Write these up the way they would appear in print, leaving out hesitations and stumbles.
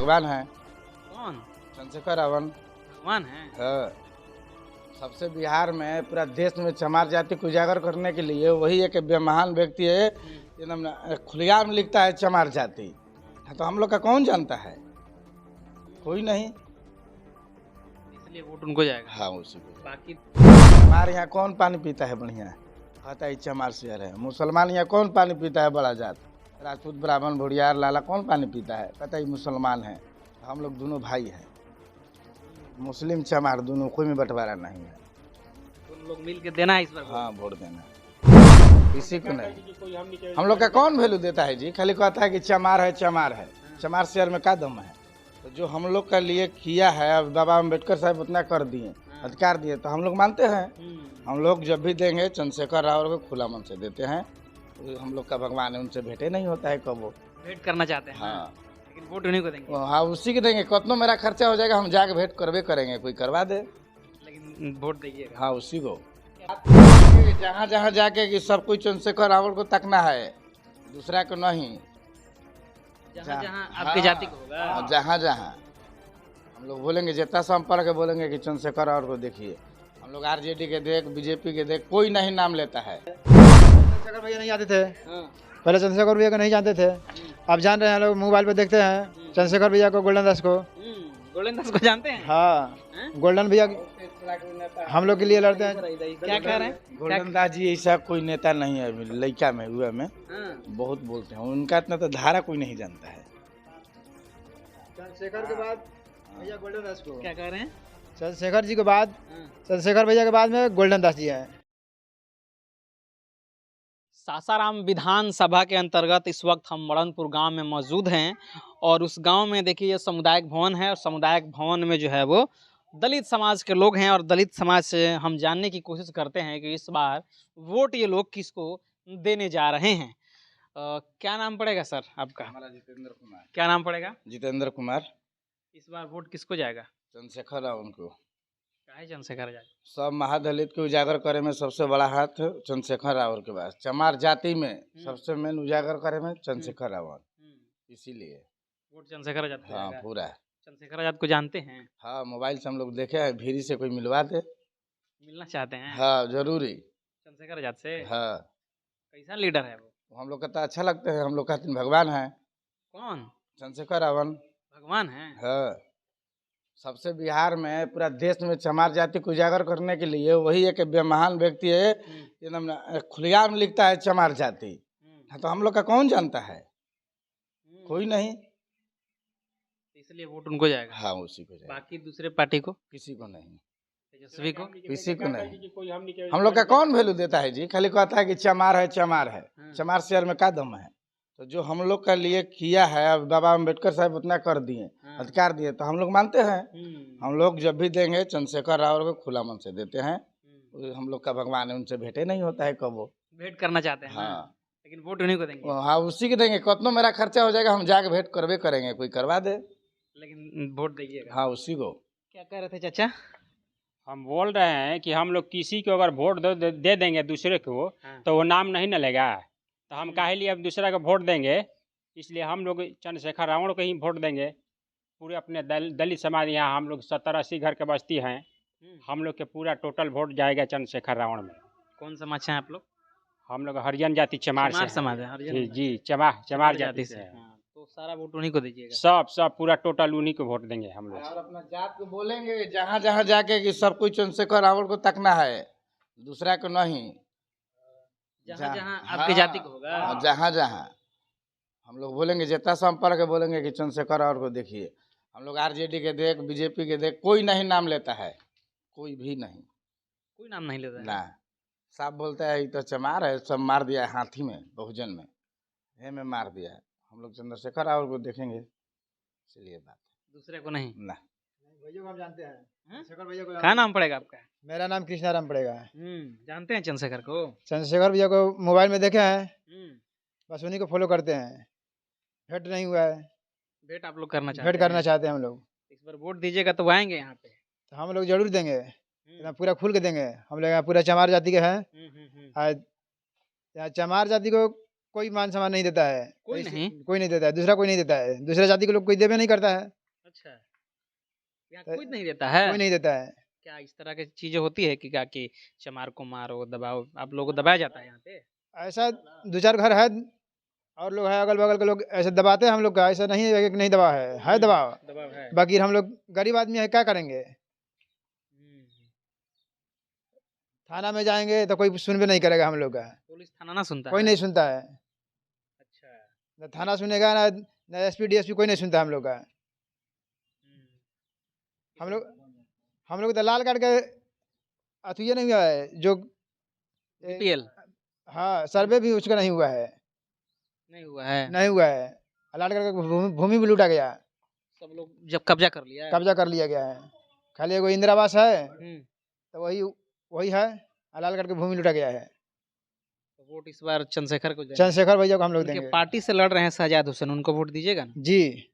भगवान है। कौन? चंद्रशेखर रावण। भगवान है? हाँ, सबसे बिहार में पूरा देश में चमार जाति को उजागर करने के लिए वही एक महान व्यक्ति है। एकदम खुलेआम लिखता है चमार जाति। तो हम लोग का कौन जानता है? कोई नहीं। इसलिए वोट उनको जाएगा। हाँ, उसी को। बाकी हमारे यहाँ कौन पानी पीता है बढ़िया? कहता है चमार शहर है। मुसलमान यहाँ कौन पानी पीता है? बड़ा जात राजपूत ब्राह्मण भुड़ियार लाला कौन पानी पीता है? कहता है मुसलमान है। हम लोग दोनों भाई हैं, मुस्लिम चमार दोनों, कोई में बंटवारा नहीं है। उन लोग मिल के देना है इस बार। हाँ, वोट देना किसी को नहीं। हम लोग का कौन वैल्यू देता है जी? खाली कहता है कि चमार है, चमार है। चमार शहर में क्या दम है? तो जो हम लोग का लिए किया है, अब बाबा अम्बेडकर साहब उतना कर दिए, अधिकार दिए, तो हम लोग मानते हैं। हम लोग जब भी देंगे चंद्रशेखर रावण को खुला मन से देते हैं। तो हम लोग का भगवान है, उनसे भेंटे नहीं होता है कब वो भेंट करना चाहते हैं। हाँ, लेकिन वोट उन्हीं को देंगे। हाँ, उसी के देंगे। कितना मेरा खर्चा हो जाएगा, हम जाके भेंट करवे करेंगे, कोई करवा दे, लेकिन वोट देंगे। हाँ, उसी को। जहाँ जहाँ जाके कि सब कुछ चंद्रशेखर रावण को तकना है, दूसरा को नहीं। जहाँ जहाँ आपकी जाति को होगा, जहाँ जहाँ हम लोग बोलेंगे, जितना संपर्क बोलेंगे कि चंद्रशेखर रावण को देखिए। हम लोग आरजेडी के देख, बीजेपी के देख, कोई नहीं नाम लेता है। चंद्रशेखर भैया नहीं आते थे। पहले चंद्रशेखर भैया को नहीं जानते थे, अब जान रहे हैं। लोग मोबाइल पे देखते हैं चंद्रशेखर भैया को, गोल्डन दास को। गोल्डन दास को जानते हैं? हाँ, गोल्डन भैया हम लोग के लिए लड़ते हैं। क्या कह रहे हैं? गोल्डन दास जी ऐसा कोई नेता नहीं है। लड़का में हुआ में बहुत बोलते हैं, उनका इतना तो धारा कोई नहीं जानता है। चंद्रशेखर के बाद भैया गोल्डन दास को। क्या कह रहे हैं? चंद्रशेखर जी के बाद, चंद्रशेखर भैया के बाद में गोल्डन दास जी है। सासाराम विधानसभा के अंतर्गत इस वक्त हम मड़नपुर गांव में मौजूद हैं और उस गांव में देखिए ये सामुदायिक भवन है और सामुदायिक भवन में जो है वो दलित समाज के लोग हैं और दलित समाज से हम जानने की कोशिश करते हैं कि इस बार वोट ये लोग किसको देने जा रहे हैं। क्या नाम पड़ेगा सर आपका? हमारा जितेंद्र कुमार। क्या नाम पड़ेगा? जितेंद्र कुमार। इस बार वोट किसको जाएगा? चंद्रशेखर रावण को। काहे चंद्रशेखर जाएगा? सब महादलित को उजागर करे में सबसे बड़ा हाथ चंद्रशेखर रावण के पास। चमार जाति में सबसे मेन उजागर करे में चंद्रशेखर रावण, इसीलिए वोट चंद्रशेखर आजाद को हाँ जाएगा। पूरा। चंद्रशेखर आजाद को जानते हैं? हाँ, मोबाइल से हम लोग देखे हैं, भीरी से कोई मिलवा दे। मिलना चाहते हैं? हाँ, जरूरी। चंद्रशेखर आजाद से? हाँ, कैसा लीडर है वो? हम लोग का तो अच्छा लगता है। हम लोग का भगवान है। कौन? चंद्रशेखर रावण। भगवान है? हाँ, सबसे बिहार में पूरा देश में चमार जाति को उजागर करने के लिए वही एक महान व्यक्ति है। एकदम खुलेआम लिखता है चमार जाति। तो हम लोग का कौन जानता है? कोई नहीं। इसलिए वोट उनको जाएगा। हाँ, उसी को जाएगा। बाकी दूसरे पार्टी को? किसी को नहीं। तेजस्वी को? किसी को नहीं। हम लोग का कौन वैल्यू देता है जी? खाली कहता है कि चमार है, चमार है। चमार शहर में क्या दम है? तो जो हम लोग का लिए किया है, अब बाबा अम्बेडकर साहब उतना कर दिए, अधिकार दिए, तो हम लोग मानते हैं। हम लोग जब भी देंगे चंद्रशेखर रावण को खुला मन से देते हैं। हम लोग का भगवान है, उनसे भेंटे नहीं होता है कब वो भेंट करना चाहते हैं। हाँ, लेकिन वोट उन्हीं को देंगे। हाँ, उसी के देंगे। कितना मेरा खर्चा हो जाएगा, हम जाके भेंट करवे करेंगे, कोई करवा दे, लेकिन वोट देंगे। हाँ, उसी को। क्या कह रहे थे चाचा? हम बोल रहे हैं कि हम लोग किसी को अगर वोट दे देंगे दूसरे को, तो वो नाम नहीं न लेगा। तो हम काहे लिए अब दूसरा को वोट देंगे? इसलिए हम लोग चंद्रशेखर रावण को ही वोट देंगे। पूरे अपने दलित समाज, यहाँ हम लोग 70-80 घर के बस्ती हैं, हम लोग के पूरा टोटल वोट जाएगा चंद्रशेखर रावण में। कौन समाज से हैं आप लोग? हम लोग हरिजन जाति चमार से समाज है। जी जी, चमार जाति से हैं। तो सारा वोट उन्हीं को दीजिएगा? सब पूरा टोटल उन्हीं को वोट देंगे हम लोग। और अपना जात को बोलेंगे जहाँ जहाँ जाके कि सब कुछ चंद्रशेखर रावण को तकना है, दूसरा को नहीं। जहाँ जहाँ आपकी जाति को होगा, जहाँ जहाँ हम लोग बोलेंगे, जितना संपर्क बोलेंगे कि चंद्रशेखर रावण को देखिए। हम लोग आरजेडी के देख, बीजेपी के देख, कोई नहीं नाम लेता है। कोई भी नहीं। कोई नाम नहीं लेता है ना। साफ बोलता है, ये तो चमार है, सब मार दिया है हाथी में, बहुजन में हे में मार दिया है। हम लोग चंद्रशेखर रावण को देखेंगे, इसलिए बात है, दूसरे को नहीं। ना। भैया को हम जानते हैं। चंद्रशेखर भैया को क्या नाम पड़ेगा आपका? मेरा नाम कृष्णाराम पड़ेगा। जानते हैं चंद्रशेखर को? चंद्रशेखर भैया को मोबाइल में देखे हैं, बस उन्हीं को फॉलो करते हैं। भेंट नहीं हुआ है। भेंट आप लोग करना चाहते भेंट हैं? करना चाहते हैं हम लोग। इस बार वोट दीजिएगा तो आएंगे यहाँ पे? तो हम लोग जरूर देंगे, यहाँ पूरा खुल के देंगे। हम लोग यहाँ पूरा चमार जाति के हैं। यहाँ चमार जाति को कोई मान सम्मान नहीं देता है, कोई नहीं? कोई नहीं देता है, दूसरा कोई नहीं देता है, दूसरे जाति के लोग कोई देवे नहीं करता है, अच्छा, यहाँ कोई नहीं देता है? कोई नहीं देता है। क्या इस तरह की चीजें होती है कि क्या कि चमार को मारो दबाओ, आप लोगों को दबाया जाता है यहाँ पे? ऐसा 2-4 घर है और लोग है अगल बगल के लोग ऐसे दबाते हैं हम लोग का, ऐसा नहीं है कि नहीं दबा है दबाव। दबाव है। बाकी हम लोग गरीब आदमी है, क्या करेंगे? थाना में जाएंगे तो कोई सुनबे नहीं करेगा हम लोग का, पुलिस थाना ना सुनता कोई है? नहीं सुनता है, अच्छा। ना थाना सुनेगा ना एसपी डीएसपी, कोई नहीं सुनता हम लोग का। हम लोग तो लाल कार्ड के अथुए नहीं हुआ है जो बीपीएल हाँ, सर्वे भी उसका नहीं हुआ है, नहीं हुआ है? नहीं हुआ है। लाल कार्ड का भूमि भी लूटा गया, सब लोग जब कब्जा कर लिया है? कब्जा कर लिया गया है। खाली एगो इंदिरा आवास है हम्म। तो वही है, लाल कार्ड की भूमि लूटा गया है। तो वोट इस बार चंद्रशेखर को देंगे? चंद्रशेखर भैया को हम लोग उनके देंगे पार्टी से लड़ रहे हैं शहजाद हुसैन, उनको वोट दीजिएगा ना? जी,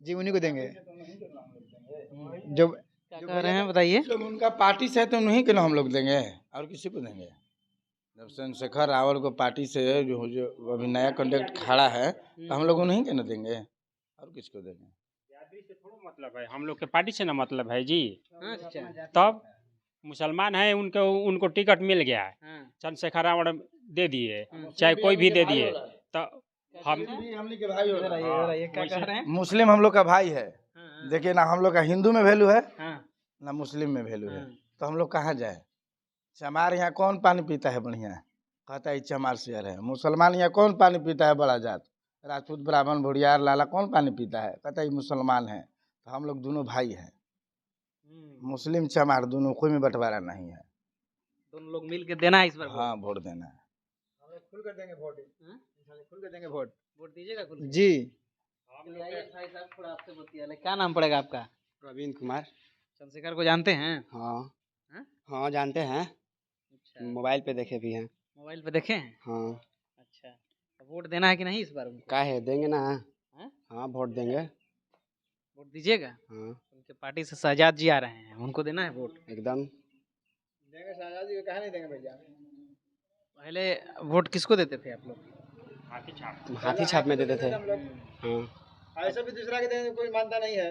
जी उन्हीं को देंगे। जो क्या कह रहे हैं बताइए? जब उनका पार्टी से है तो उन्हीं के ना हम लोग देंगे, और किसी को देंगे? जब चंद्रशेखर रावल को पार्टी से जो अभी नया कंडक्ट खड़ा है तो हम लोग उन्हीं के ना देंगे, और किसको देंगे? से थोड़ा मतलब है, हम लोग के पार्टी से ना मतलब है जी। अच्छा। तब मुसलमान है, उनको टिकट मिल गया है, हाँ। चंद्रशेखर रावण दे दिए, चाहे कोई भी दे दिए, तो हम के भाई हो ये क्या कह रहे हैं? मुस्लिम हम लोग का भाई है। हाँ। देखिए ना, हम लोग का हिंदू में वैल्यू है हाँ। ना मुस्लिम में वैल्यू है, हाँ। तो हम लोग कहाँ जाए? चमार यहाँ कौन पानी पीता है बढ़िया? कहता है चमार शहर है। मुसलमान यहाँ कौन पानी पीता है बड़ा जात? राजपूत ब्राह्मण भुड़ियार लाला कौन पानी पीता है? कहता है मुसलमान है। तो हम लोग दोनों भाई हैं, मुस्लिम चमार दोनों, कोई में बंटवारा नहीं है। दोनों लोग मिल के देना है इस बार? हाँ, वोट देना है। खुल कर देंगे वोट, हाँ? खुल कर देंगे वोट। वोट दीजिएगा खुल के? जी। चलिए भाई साहब, थोड़ा आपसे बतिया ले। क्या नाम पड़ेगा आपका? प्रवीण कुमार। चंद्रशेखर को जानते हैं? हाँ हाँ? हाँ जानते हैं, अच्छा, मोबाइल पे देखे भी हैं। मोबाइल पे देखे हैं? हाँ, अच्छा, तो वोट देना है कि नहीं इस बार उनको? का है देंगे ना। हाँ? हाँ वोट देंगे। वोट दीजिएगा? हाँ उनके पार्टी से शहजाद जी आ रहे हैं, उनको देना है वोट? एकदम देंगे, शहजाद जी को कहा नहीं देंगे भैया। पहले वोट किसको देते थे आप लोग? हाथी छाप में देते थे। हाँ ऐसा भी दूसरा के देंगे, कोई मानता नहीं है।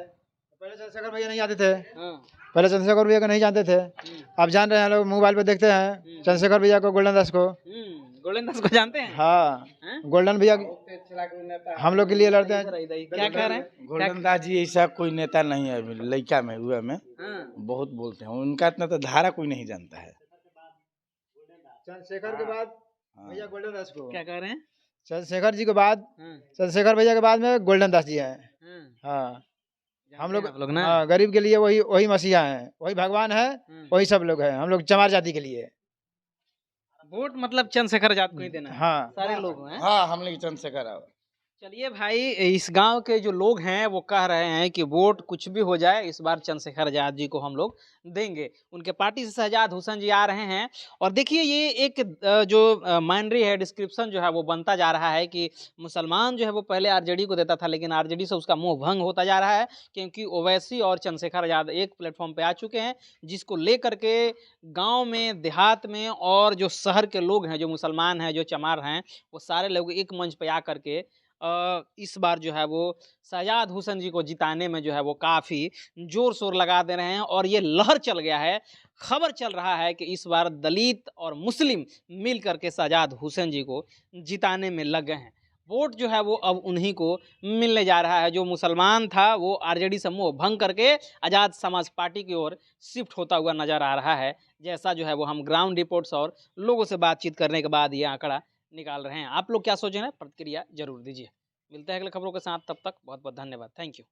पहले चंद्रशेखर भैया नहीं आते थे, हाँ। पहले चंद्रशेखर भैया को नहीं जानते थे, अब जान रहे हैं लोग, मोबाइल पे देखते हैं चंद्रशेखर भैया को, गोल्डन दास को। गोल्डन दास को जानते हैं? हाँ, हैं? गोल्डन भैया हम लोग के लिए लड़ते हैं। क्या कह रहे हैं? गोल्डन दास जी ऐसा कोई नेता नहीं है अभी लड़का में हुआ में, हाँ। बहुत बोलते हैं, उनका इतना तो धारा कोई नहीं जानता है। चंद्रशेखर के बाद भैया गोल्डन दास को, क्या कह रहे हैं? चंद्रशेखर जी के बाद, हाँ। चंद्रशेखर भैया के बाद में गोल्डन दास जी हैं। हाँ। हाँ, हम जानते हैं आप लोग ना? हाँ, गरीब के लिए वही मसीहा हैं, वही भगवान है, हाँ। वही सब लोग हैं। हम लोग चमार जाति के लिए। वोट मतलब चंद्रशेखर आजाद को ही देना है? हाँ, सारे लोग हैं? हाँ, हम लोग चंद्रशेखर रावल। चलिए भाई, इस गांव के जो लोग हैं वो कह रहे हैं कि वोट कुछ भी हो जाए, इस बार चंद्रशेखर आजाद जी को हम लोग देंगे। उनके पार्टी से शहजाद हुसैन जी आ रहे हैं। और देखिए, ये एक जो माइनरी है, डिस्क्रिप्शन जो है वो बनता जा रहा है कि मुसलमान जो है वो पहले आरजेडी को देता था, लेकिन आरजेडी से उसका मोह भंग होता जा रहा है, क्योंकि ओवैसी और चंद्रशेखर आजाद एक प्लेटफॉर्म पे आ चुके हैं, जिसको लेकर के गाँव में, देहात में और जो शहर के लोग हैं, जो मुसलमान हैं, जो चमार हैं, वो सारे लोग एक मंच पे आ करके इस बार जो है वो शहजाद हुसैन जी को जिताने में जो है वो काफ़ी जोर शोर लगा दे रहे हैं। और ये लहर चल गया है, खबर चल रहा है कि इस बार दलित और मुस्लिम मिल करके शहजाद हुसैन जी को जिताने में लग गए हैं। वोट जो है वो अब उन्हीं को मिलने जा रहा है। जो मुसलमान था वो आरजेडी से मोह भंग करके आज़ाद समाज पार्टी की ओर शिफ्ट होता हुआ नज़र आ रहा है, जैसा जो है वो हम ग्राउंड रिपोर्ट्स और लोगों से बातचीत करने के बाद ये आंकड़ा निकाल रहे हैं। आप लोग क्या सोच रहे हैं? प्रतिक्रिया जरूर दीजिए। मिलते हैं अगले खबरों के साथ, तब तक बहुत बहुत धन्यवाद। Thank you.